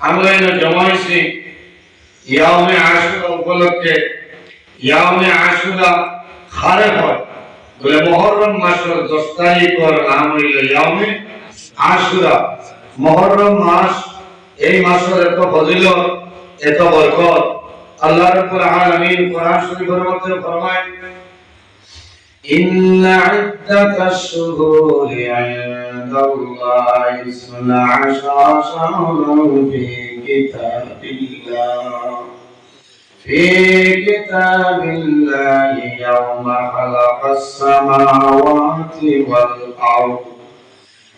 আমরা এনে জমাইছি ইয়াউমে আশুরা উপলক্ষে। ইয়াউমে আশুরা খারে হয় বলে মুহররম মাসের 10 তারিখের নাম হইল ইয়াউমে আশুরা। মুহররম মাস, এই মাসের এত ফজিলত, এত বরকত। আল্লাহ রাব্বুল আলামিন কোরআন শরীফের মধ্যে ফরমায়, ইন্না ইদ্দাতাশ শুহুরি ইনদাল্লাহি 12 শাহরান ফি কিতাবিল্লাহ في كتاب الله يوم خلق السماوات والأرض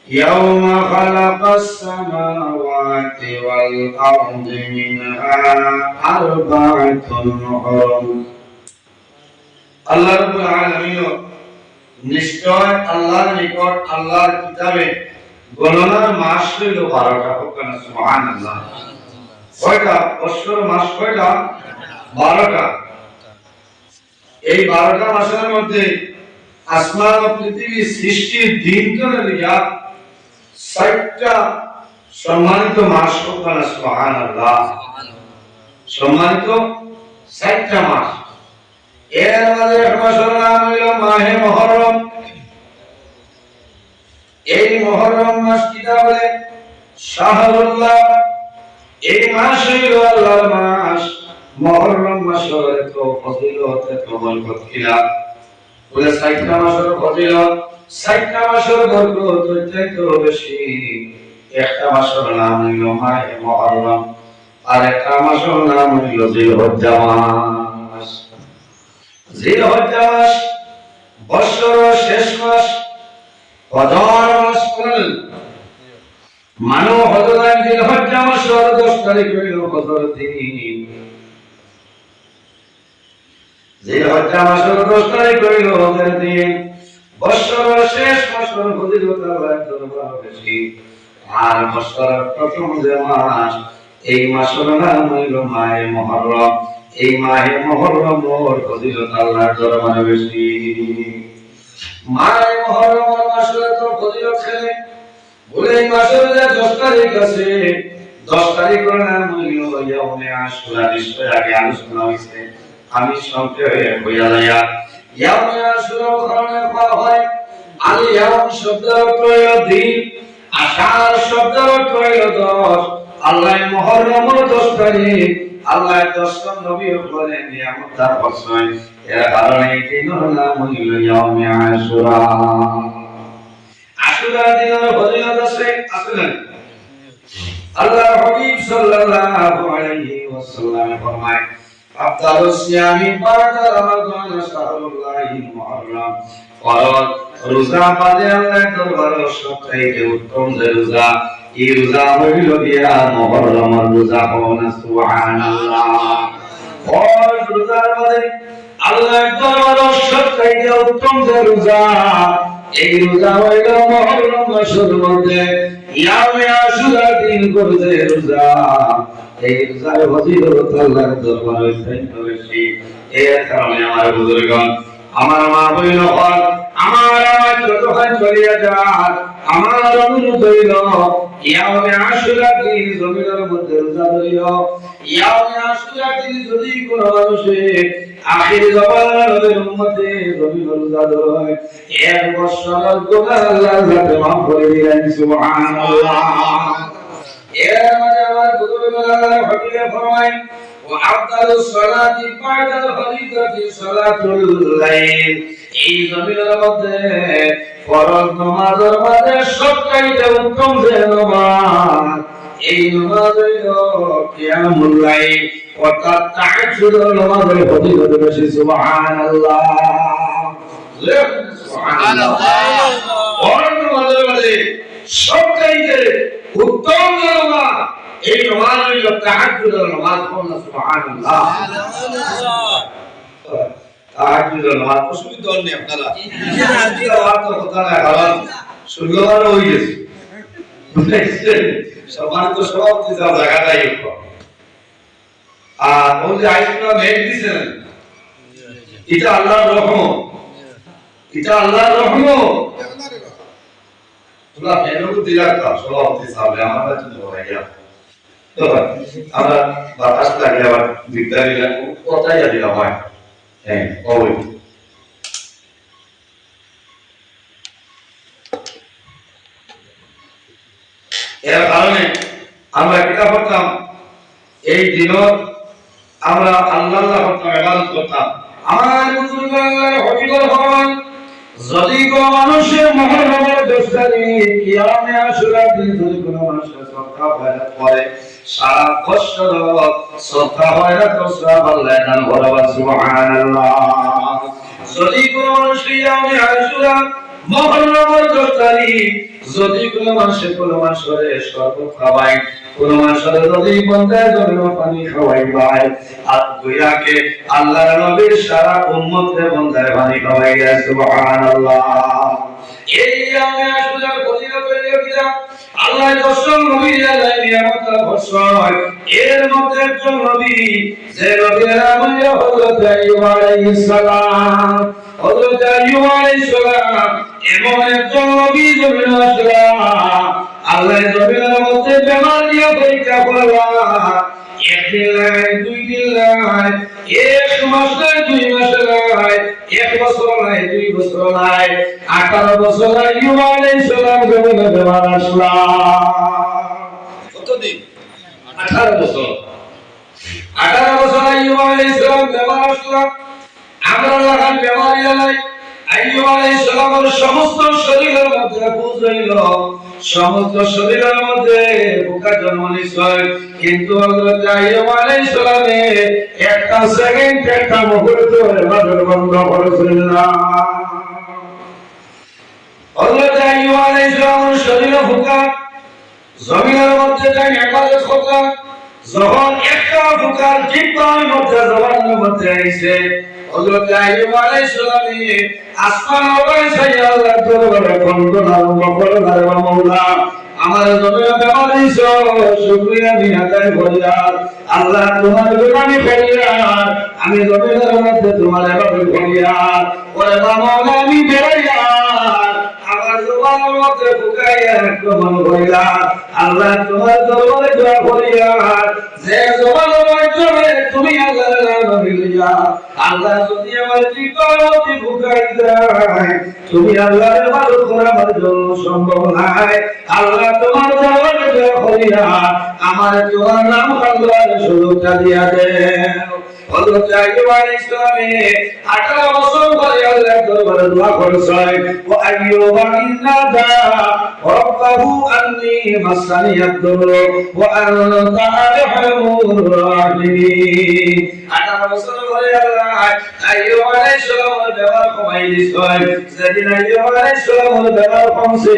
يوم خلق السماوات والأرض منها أربعة حرم الله رب العالمين নিশ্চয় আল্লাহর নিকট আল্লাহর কিতাবে গণনার মাস হইল 12টা। হোক না সুবহানাল্লাহ। কয়টা বছর মাস? কয়টা? 12টা। এই 12টা মাসের মধ্যে আসমান ও পৃথিবী সৃষ্টির দিন করে লিয়া 60টা সম্মানিত মাস। হোক না সুবহানাল্লাহ। সম্মানিত 60টা মাস। এর মধ্যে এক মাসের নাম হইল মাহে মুহররম। এই মুহররম মাস কিটা বলে? শাহরুল্লাহ। এই মাস হইল আল্লাহর মাস। মুহররম মাসের এত ফজিলত, এত বরকত কিলা বলে 60টা মাসের ফজিলত, 60টা মাসের বরকত হইতে বেশি। একটা মাসের নাম হইল মাহে মুহররম, আর একটা মাসের নাম হইল জিলহজ্জা মাস। জিলহজ্জা মাস বছরের শেষ মাস। কদর মাস কোন মানো হযরত জিলহজ্জা মাসের 10 তারিখ হইল কদর দিন। জিলহজ্জা মাসের 10 তারিখ হইল কদর দিন। বছরের শেষ মাসের ফজিলত আল্লাহর দরবারে বেশি। আর বছরের প্রথম যে মাস, এই মাসের নাম হইল মাহে মুহররম। এই মাহে মুহররমের ফজিলত আল্লাহর দরবারে বেশি। মাহে মুহররমের মাসের তো ফজিলত ছেলে বলে এই মাসের যে 10 তারিখ আছে, 10 তারিখের নাম হইল ইয়াউমে আশুরা। নিশ্চয় আগে আলোচনা হইছে, আমি সংক্ষেপে বইয়া লাইয়া। ইয়াউমে আশুরা কারণে বলা হয় আল ইয়াউম শব্দের অর্থ হইল দিন, আশার শব্দের অর্থ হইল 10। আল্লাহ মুহররমের 10 তারিখ আল্লাহ 10 নবীর উপরে নিয়ামত দান করছেন। এর কারণে এই দিনের নাম হইল ইয়াউমে আশুরা। আশুরা দিনের ফজিলত আছে আসলে আল্লাহর হাবিব সাল্লাল্লাহু আলাইহি ওয়াসাল্লাম ফরমায়, আফদালুস সিয়ামি বা'দা রমাদান শাহরুল্লাহি মুহররম। ফরজ রোজা বাদে আল্লাহর দরবারে সবথেকে উত্তম যে রোজা, এই রোজা হইল গিয়া মুহররমের রোজা। হওয়া সুবহানাল্লাহ। ফরজ রোজার বাদে আল্লাহর দরবারে সবথেকে উত্তম যে রোজা, এই রোজা হইল মুহররম মাসের মধ্যে ইয়াউমে আশুরা দিন করে যে রোজা। এই রোজার ফজিলত আল্লাহর দরবারে অত্যন্ত বেশি। এর কারণে আমার বুজুর্গগণ, আমার মা বোন হল, আমার যতক্ষণ চলিয়া যান, আমার অনুরোধ হইল ইয়াউমে আশুরা দিন জমিনের মধ্যে রোজা ধরিও। ইয়াউমে আশুরা দিন যদি কোনো মানুষের আখির জামানের উম্মতে জমিনের রোজা ধরে, এক বছরের গুনাহ আল্লাহর কাছে মাফ করে দিলেন। সুবহানাল্লাহ। এর মানে আমার বুজুর্গগণ আল্লাহর হাবিবে ফরমায়, ওয়া আফদালুস সালাতি বা'দাল ফরিদাতি সালাতুল লাইল। এই জমিনের মধ্যে ফরজ নামাজের মধ্যে সবচাইতে উত্তম যে নামাজ, এই নামাজ হইল কিয়ামুল লাইল, অর্থাৎ তাহাজ্জুদের নামাজের ফজিলত বেশি। সুবহানাল্লাহ। সুবহানাল্লাহ। ফরজ নামাজের মধ্যে সবচাইতে উত্তম যে নামাজ, এই নামাজ হইল তাহাজ্জুদের নামাজ। সুবহানাল্লাহ। তাহাজ্জুদের নামাজ অসুবিধা নেই আপনারা। এই আওয়াজ তো কথা না, কারণ শুক্রবার হয়ে গেছে, বুঝলেন? সবার তো সব কিছু জায়গাটাই হোক। আর ওই যে আইসক্রিম মেঘ দিছেন, এটা আল্লাহর রহমত, এটা আল্লাহর রহমত। তোমরা মেনুকে দিলা কা সভাপতি সাহেব আমার কাছে বলাইয়া তো আমরা বাতাস লাগে আবার বিজ্ঞানীরা কথাই দিলাম হয় হ্যাঁ অবৈ এর কারণে আমরা কিতাব পড়তাম এই দিনও আমরা আল্লাহ করতাম ইবাদত করতাম আমার বুজুর্গরা হবিবর হন যদি কোন মানুষের মুহররমের 10 তারিখ কিয়ামে আশুরা দিন যদি কোন মানুষের সদকা খয়রাত করে সারা বছর সদকা খয়রাত করছে আল্লাহ নাম বলবা সুবহানাল্লাহ যদি কোন মানুষ কিয়ামে আশুরা মুহররমের 10 তারিখ যদি কোন মানুষের শরবত খাওয়ায় কোন মানুষের যদি বন্দায় জন্য পানি খাওয়াই ভাই আর দুইয়াকে আল্লাহর নবীর সারা উম্মতের বন্দায় পানি খাওয়াই গেছে সুবহানাল্লাহ এই আমি আসলে ফজিলত হইল কিনা আল্লাহ দশম নবী আল্লাহ নিয়ামত ঘোষণা এর মধ্যে একজন নবী যে নবীর নাম হযরত আইয়ুব আলাইহিস সালাম হযরত আইয়ুব আলাইহিস সালাম এমন একজন নবী জমিনে আসলেন আল্লাহ জমিনের মধ্যে বেমার দিয়া পরীক্ষা করলা একদিন নাই দুই দিন নাই এক মাস নাই 2 মাস নাই 1 বছর নাই 2 বছর নাই 18 বছর আইয়ুব আলাইহিস সালাম জমিনে বেমার আসলা কতদিন 18 বছর আইয়ুব আলাইহিস সালাম বেমার আসলা আমরা লাগান বেমার নাই আইয়ুব আলাইহিস সালামের সমস্ত শরীরের মধ্যে বুঝ হইল সমস্ত শরীরের মধ্যে পোকা জন্ম নিছে কিন্তু হযরত আইয়ুব আলাইহিস সালামে একটা সেকেন্ড একটা মুহূর্ত ইবাদত বন্ধ করেছিল না হযরত আইয়ুব আলাইহিস সালামের শরীরে পোকা জমিনের মধ্যে যাই ইবাদত করতে যখন একটা পোকার জিহ্বার মধ্যে জবানের মধ্যে আইছে হযরত আইয়ুব আলাইহিস সালামে আসমান ওই সাইয়া আল্লাহ দরবারে বন্দনা আরম্ভ করলেন মাওলা আমার জমিনে বেমার দিছো শুকরিয়া আমি আদায় করিয়া আল্লাহ তোমার বেমানি করিয়া আমি জমিনের মধ্যে তোমার ইবাদত করিয়া ওরে মাওলা আমি বেরাইয়া আমার জবানের মধ্যে ফুকাইয়া আক্রমণ করিয়া আল্লাহ তোমার দরবারে দোয়া করিয়া যে জবানের মাধ্যমে তুমি আল্লাহর নাম লইয়া আল্লাহ যদি আমার জীবনটি ফুকাই যায় তুমি আল্লাহর ইবাদত করা আমার জন্য সম্ভব নয় আল্লাহ তোমার দরবারে দোয়া করিয়া আমার তোমার নাম আল্লাহর সুযোগটা দিয়া দেন হযরত আইয়ুব আলাইহিস সালামে 18 বছর ধরে আল্লাহর দরবারে দোয়া করেছেন ও আইয়ুব ইন্নাদা রাব্বাহু আন্নী মাসানি আদ-দুরু ওয়া আনতা আরহামুর রাহিমিন 18 বছর ধরে আল্লাহ আইয়ুব আলাইহিস সালামের ব্যবহার কমাই দিয়েছেন যেদিন আইয়ুব আলাইহিস সালামের ব্যবহার কমছে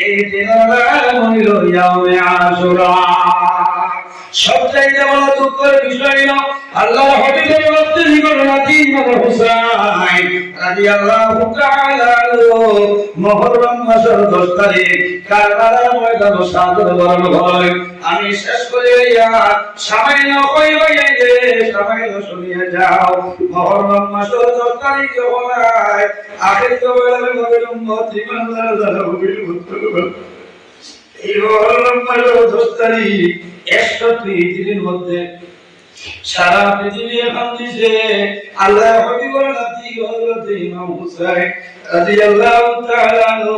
এই দিনের নাম হইল ইয়াউমে আশুরা সবচাইতে বড় দুঃখের বিষয় হলো আল্লাহর হাবিবের মৃত্যুর ঘটনা ইমাম হুসাইন রাদিয়াল্লাহু তাআলা মুহররম মাসের 10 তারিখ কারবালার ময়দানে শাহাদাত বরণ হয় আমি শেষ করে সামান্য কইবাইয়ে সামান্য শুনিয়ে যাও মুহররম মাসের 10 তারিখ হয় আখির বেলার নবীর উম্মত ইমানদার যারা নবীর উম্মত এই মুহররম মাসের 10 তারিখ 103 দিনের মধ্যে সারা পৃথিবী এখন দিছে আল্লাহ হাবিবুর নাতি হযরত ইমাম হুসাইন রাদিয়াল্লাহু তাআলা আনহু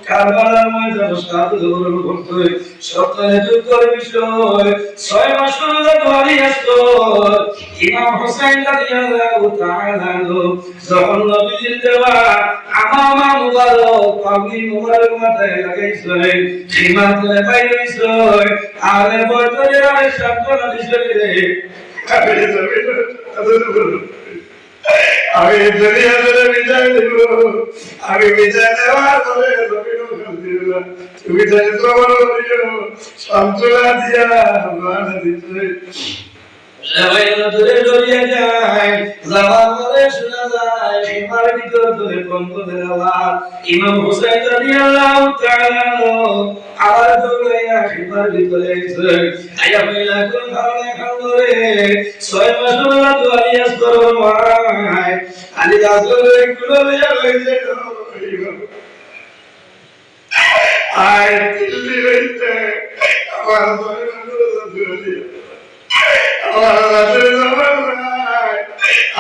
কারবালার ময়দানে শাহাদাত বরণ করতে সপ্তাহে যুদ্ধের বিষয় 6 মাস ধরে দোয়ারি আসতো ইমাম হুসাইন রাদিয়াল্লাহু তাআলা আনহু যখন নবীর দেওয়া আমামা মুবারক পাগড়ি মুবারক মাথায় লাগাইছিলেন সীমান্তে বাইরেছে আলে বদরের আয় সাতটা দিছে আমি দুনিয়া ধরে বিজয় দেব আমি বিজয় দেওয়ার পরে তুমি সন্তোলা দিয়া দিতে সবাই নজরে জড়িয়ে যায় যাওয়ার পরে শোনা যায় সীমার ভিতর ধরে কম্পনের আওয়াজ ইমাম হুসাইন রাদিয়াল্লাহু তাআলা আবার দৌড়াইয়া সীমার ভিতরে এসে আয়া হইলা কোন ধারণা খান ধরে 6 মাস হলো দুয়ারিয়াস করব ভাই আলী আসলে গুলো লইয়া লইছে আয় দিল্লি রইতে আমার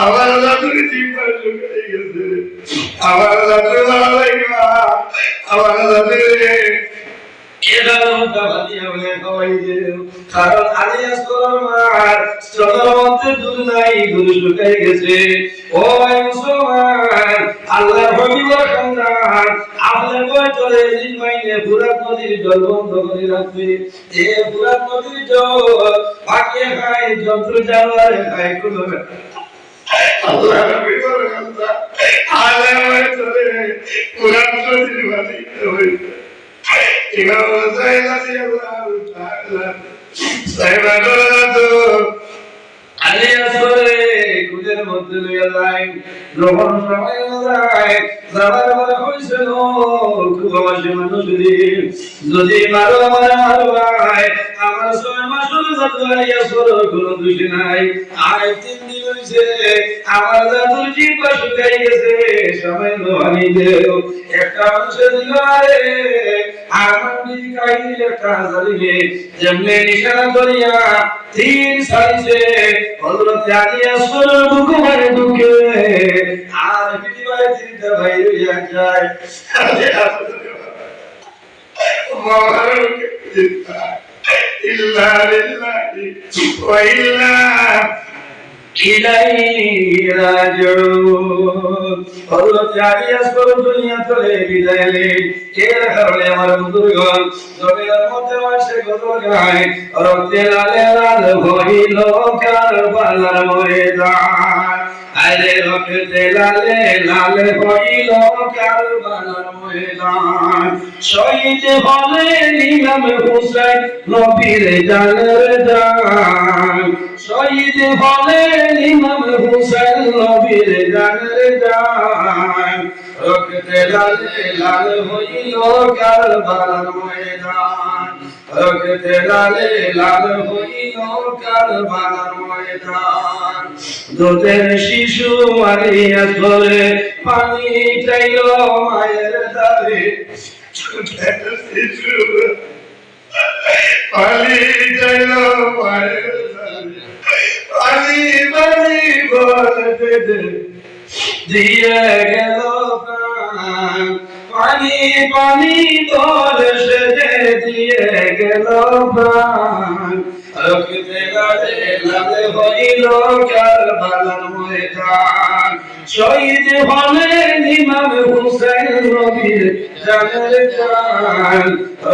আমার জাতুর জীবন শুকিয়ে গেছে, আমার জাতুর ভালো লাগে না, আমার জাতুর কারণ আলিয়াস মার চলার মধ্যে দুধ নাই, দুধ শুকাই গেছে। ও ভাই মুসলমান, আল্লাহর হবিবর সন্তান, আপনার বই চলে দিন মাইনে ফুরাত নদীর জল বন্ধ করে রাখবে। এ ফুরাত নদীর জল পাকিয়ে খায়, যন্ত্র জানোয়ারে খায়, কোনো আল্লাহর হবিবর সন্তান আল্লাহর বই চলে ফুরাত নদীর পানি হইছে। Imam Hussain radhiyallahu ta'ala Saiba করতো আলী আসরে কুদের মধ্যে লইয়া যায়, যখন সময় যায় যাবার বলা হইছিল খুব অবশ্যই মানুষ যদি মারো আমার ভাই, আমার 6 মাস হলো জাদু আলী আসর কোনো দোষী নাই। আর 3 দিন হইছে আমার জাদুর জিহ্বা শুকাই গেছে, সময় পানি দেও একটা মানুষের দিল আরে আমার দিদি কাহিনী একটা জালিমে যেমনে নিশানা করিয়া 3 সাইছে হযরত আলী আসরের বুকে মারে ঢুকে আর পৃথিবীতে 3টা ভাই হইয়া যায়। আলী আসর মারার ইল্লা লিল্লাহি ওয়া ইল্লা ইলাইহি রাজিউন। হযরত আলী আসর দুনিয়া থেকে বিদায় নেন, এর কারণে আমার বুজুর্গগণ জমিনের মধ্যে বসে গজল গায়, রক্তে লালে লাল হইল কারবালার ময়দান। আরে রক্তে লালে লাল হইল কারবালার ময়দান, শহীদ হলেন ইমাম হুসাইন নবীর জানের জান, শহীদ হলেন ইমাম হুসাইন নবীর জানের জান। রক্তে লালে লাল হইল কারবালার ময়দান, রক্তে লালে লাল হইল কারবালার ময়দান। দুধের শিশু মারিয়া ধরে পানি চাইল মায়ের দারে, দুধের শিশু পানি চাইল মায়ের দারে, পানি পানি বলতে দিয়ে গেল প্রাণ, পানি পানি বলে সে দিয়ে গেল প্রাণ। রক্তে লালে লাল হইল কারবালার ময়দান, শহীদ হলেন ইমাম হুসাইন নবীর জানের জান।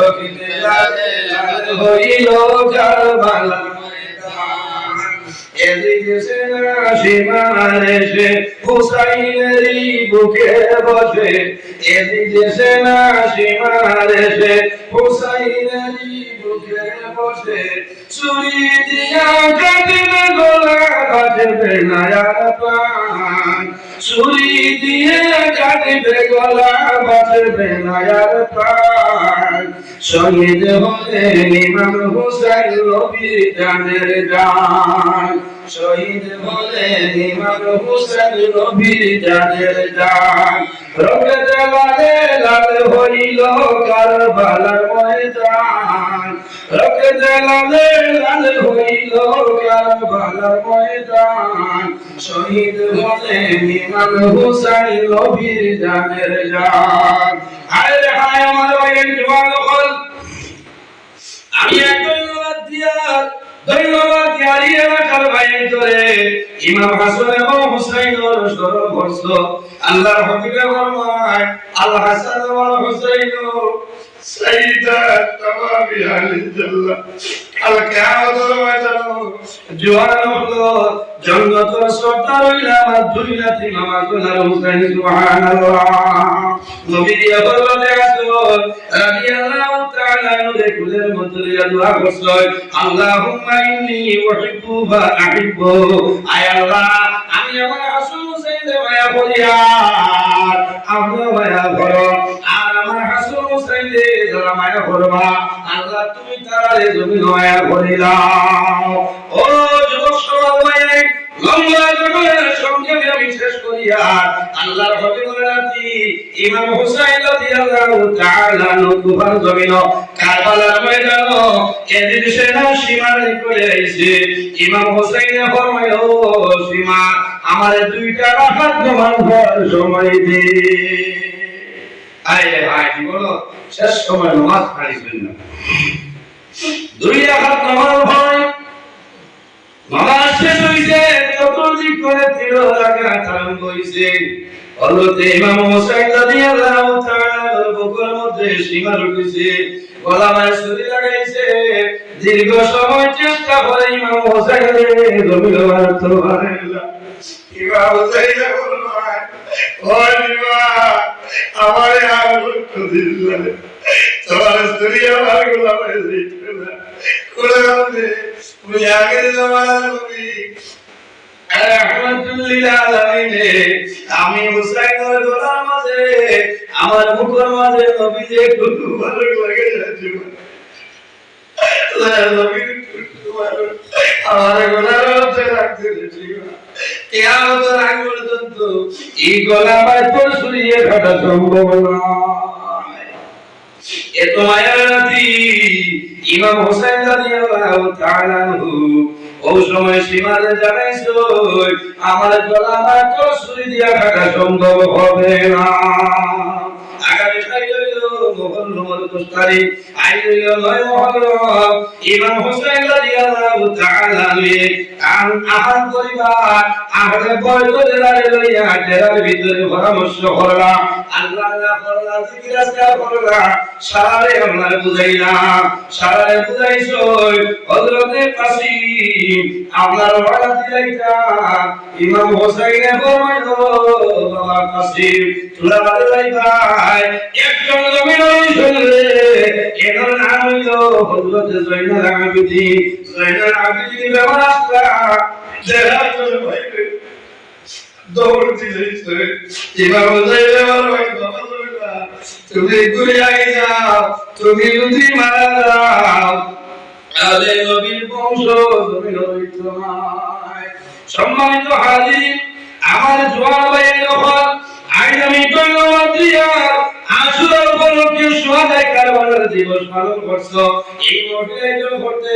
রক্তে লালে লাল হইল কারবালার ময়দান, এদিকে সেনা সীমার এসে হুসাইনেরই বুকে বসে, এদিকে সেনা সীমার এসে হুসাইনেরই বুকে বসে। ছুরি দিয়া কাটবে গলা, কাটবে না আর প্রাণ, ছুরি দিয়ে কাটবে গলা, বাঁচবে না আর প্রাণ। শহীদ হলেন ইমাম হুসাইন নবীর জানের জান, শহীদ হলেন ইমাম হুসাইন নবীর জানের জান। রক্তে লালে লাল হইল কারবালার ময়দান, রক্তে লালে লাল হইল কারবালার ময়দান, শহীদ হলেন ইমাম হুসাইন নবীর জানের জান। আরে হায় আমার ভাইয়ের জওয়ান হল, আমি একজন ধন্যবাদ জারি এলাকার ভাইয়ের ধরে ইমাম হাসান এবং হুসাইনের স্মরণ করছ। আল্লাহর হবিবে ফরমায় আল হাসান ওয়াল হুসাইন সাইয়্যিদা তামামি আহলিল জান্নাহ, কাল কিয়ামতের ময়দানে জওয়ান হলো জান্নাতের সর্দার হইলা আমার দুনিয়াতে ইমাম হাসান আর হুসাইন। সুবহানাল্লাহ। নবী দিয়া বলতে আসো রাদিয়াল্লাহু তাআলা নূরে কুলের মধ্যে দোয়া করছো, আল্লাহুম্মা ইন্নী উহিব্বু ওয়া আহিব্বু। আয় আল্লাহ, আমি আমার হাসান হুসাইনের মায়া করি, আর আমরা মায়া করো, আর আমার হাসান হুসাইনের যারা মায়া করবা আল্লাহ তুমি তারে জমিন মায়া করিলাও। ও যুবক সমাজ, লম্বা জীবনের সংক্ষেপে আমি শেষ করি দিয়া আল্লাহর হাবিবের নাতি ইমাম হুসাইন রাদিয়াল্লাহু তাআলা আনহু কুফার জমিন কারবালার ময়দান এদিন সেনা সীমার করে আইছে ইমাম হুসাইন ফরমায় ও সীমা আমার দুইটা রাকাত নামাজ পড়ার সময় দে আয় ভাই বলো শেষ সময় নামাজ পড়িবেন না দুই রাকাত নামাজ পড়ে নামাজ শেষ হইছে চতুর্দিক করে 13 রাকাত আরম্ভ হইছে হযরত ইমাম হুসাইন রাদিয়াল্লাহু তাআলা বুকের মধ্যে সীমা উঠেছে গলায় ছুরি লাগাইছে দীর্ঘ সময় চেষ্টা করে ইমাম হুসাইনের জমিন মারতে পারে না ইমাম হুসাইন বলল ও ইমাম আমারে আর রক্ত দিল তোমার ছুরি আমার গলায় দিতে না কোলে আমাদের তুমি আগে জমানা নবী রাহমাতুল্লিল আলামিন আমি হুসাইনের গলার মাঝে আমার বুকের মাঝে নবী যে একটু ভালো লাগে যাচ্ছে নবী আমার গলার মাঝে রাখতে দিছি কিয়ামতের আগ পর্যন্ত এই গলা বাইতর সরিয়ে কাটা সম্ভব নয় এত মায়ার নাতি ইমাম হুসাইন রাদিয়াল্লাহু তাআলা আনহু ওই সময় সীমারে জানাইছো আমার গলা বাইতর সরি দিয়া কাটা সম্ভব হবে না আগামী মুহররম 10 তারিখ আইলো 9 মুহররম ইমাম হুসাইন রাদিয়াল্লাহু তাআলা আন আহার পরিবার আহলে বয়স লইয়া ডেরার ভিতরে পরামর্শ করলা আল্লাহ করলা জিকির আজকার করলা সারারে আমরা বুঝাইছো হযরতে কাসিম আপনার ওয়াদা দিলাইতা ইমাম হুসাইনে ফরমাইলো বাবা কাসিম তোরা বাড়াই ভাই একজন জমিন শুনলে এর নাম হইলো হযরত জয়নুল আবেদিন ব্যবস্থা যারা চলে ভাই দৌড় দিয়েছে ইমাম হুসাইন ভাই বাবা তুমি ঘুরে আগে যাও তুমি যদি মারা যাও তাহলে নবীর বংশ জমিন হইতো না সম্মানিত হাজির আমার জোয়ান ভাইয়ের যখন আগামী জন্মদিয়ার আশুরা উপলক্ষে সুহাদায়ে কারবালার দিবস পালন করছো এই মোটিভেশন করতে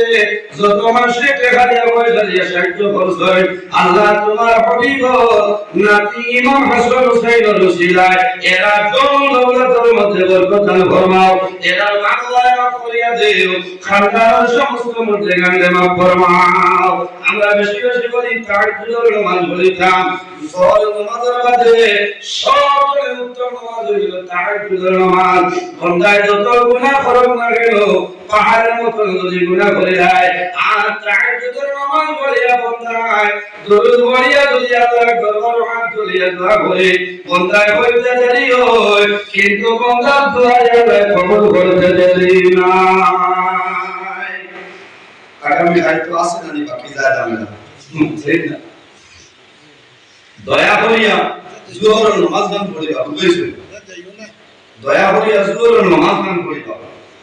যত মাসে টাকা দিয়া পয়সা দিয়া সাহায্য করছো আল্লাহ তোমার হাবিব নাতি ইমাম হাসান হুসাইনের ওসিলায় এরা দৌলতের মধ্যে বরকত দান ফরমাও এরা আল্লাহ মাফ করিয়া দিও খানদানের সমস্ত মধ্যে গাঙ্গে মাফ ফরমাও আমরা বেশি বেশি করি তাহাজ্জুদের নামাজ পড়িতাম ফরজ নামাজের বাদে সবচেয়ে উত্তম নামাজ হইল তাহাজ্জুদের নামাজ বান্দায় যত গুনাহ করুক না কেন পাহাড়ের মতো যদি গুনাহ করে যায় আর তাহাজ্জুদের নামাজ পড়িয়া বান্দায় দরুদ পড়িয়া যদি আল্লাহর দরবারে হাত তুলিয়া দোয়া করে বান্দায় হইতে দেরি হয় কিন্তু বান্দার দোয়া আল্লাহ কবুল করতে দেরি না আগামী দায়িত্ব আছে না নি বাকি যায় যাবে না ঠিক না দয়া করিয়া জোহরের নামাজ গান পড়িবা বুঝাইছো দয়া করিয়া জোহরের নামাজ গান পড়িবা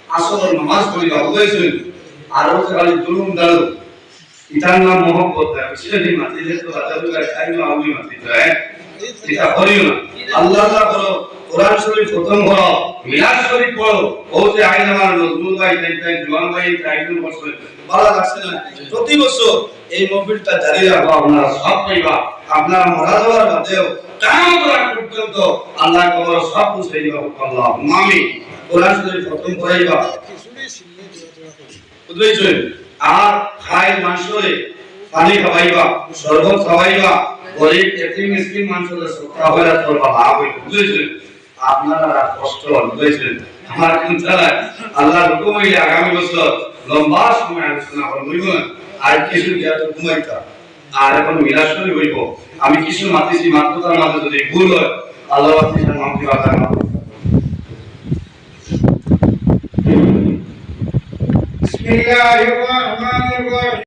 আসরের নামাজ পড়িবা বুঝাইছো আর ও খালি জুলুম দাও ইতার নাম মোহব্বত সেদিন মাটিতে তো রাজার খাইনো আউলি মাটিতে এটা করিও না আল্লাহ করো কোরআন শরীফ খতম করো মিলাদ শরীফ পড়ো ও যে আইন আমার নজরুল ভাই তাই জওয়ান ভাই আইন বছর ভালো লাগছে না প্রতি বছর এই মাহফিলটা জারি রাখো আপনারা সব পাইবা আপনারা মরা যাওয়ার বাদেও কিয়ামত পর্যন্ত আল্লাহ কবর সব বুঝাই দিবা আল্লাহ আমিন কোরআন শরীফ খতম করাইবা বুঝাইছো আর খাই মাসরে পানি খাওয়াইবা শরবত খাওয়াইবা গরিব এতিম মিসকিন মানুষের সত্তা হইরা করবা ভাব হই বুঝাইছো আপনারা কষ্ট বুঝাইছেন আমার কিন্তু আল্লাহর হুকুম হইলে আগামী বছর লম্বা সময় আলোচনা করব আর কিছু জ্ঞাত ঘুমাইতা আর এখন মিলাদ শরীফ হইব আমি কিছু মাতিছি মাত্র তার মাঝে যদি ভুল হয় আল্লাহ আপনার মাফ দিবা বিসমিল্লাহির রহমানির রহিম